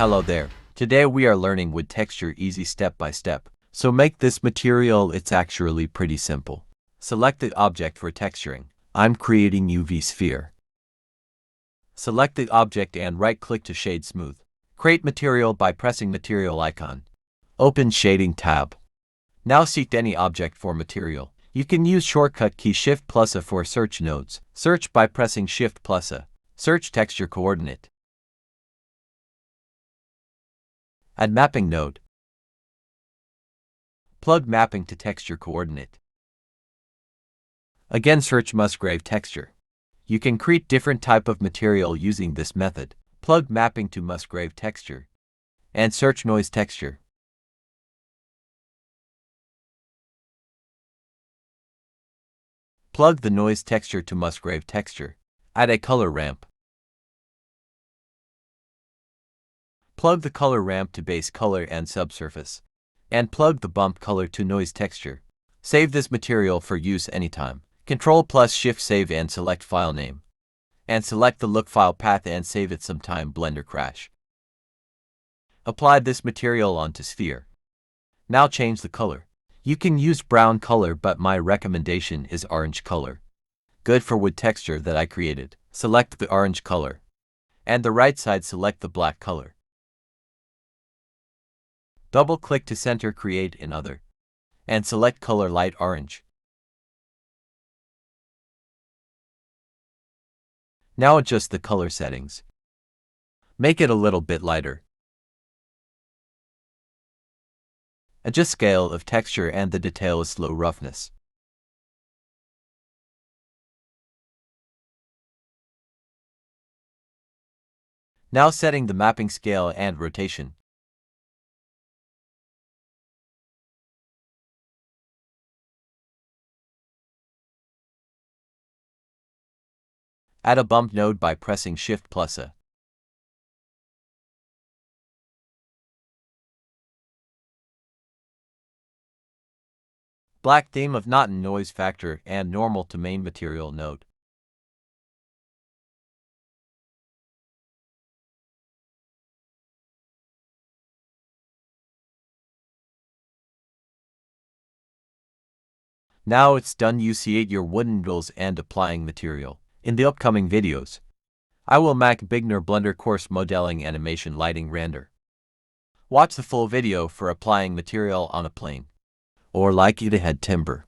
Hello there. Today we are learning wood texture easy step by step. So make this material, it's actually pretty simple. Select the object for texturing. I'm creating UV sphere. Select the object and right-click to shade smooth. Create material by pressing material icon. Open shading tab. Now seek any object for material. You can use shortcut key Shift+A for search nodes. Search by pressing Shift+A. Search texture coordinate. Add mapping node. Plug mapping to texture coordinate. Again search Musgrave texture. You can create different type of material using this method. Plug mapping to Musgrave texture. And search noise texture. Plug the noise texture to Musgrave texture. Add a color ramp. Plug the color ramp to base color and subsurface. And plug the bump color to noise texture. Save this material for use anytime. Ctrl+Shift save and select file name. And select the look file path and save it sometime Blender crash. Apply this material onto sphere. Now change the color. You can use brown color, but my recommendation is orange color. Good for wood texture that I created. Select the orange color. And the right side select the black color. Double-click to center create in other. And select color light orange. Now adjust the color settings. Make it a little bit lighter. Adjust scale of texture and the detail is low roughness. Now setting the mapping scale and rotation. Add a bump node by pressing Shift+A. Black theme of not in noise factor and normal to main material node. Now it's done. You see your wooden noodles and applying material. In the upcoming videos, I will make beginner Blender course modeling animation lighting render. Watch the full video for applying material on a plane. Or like it had timber.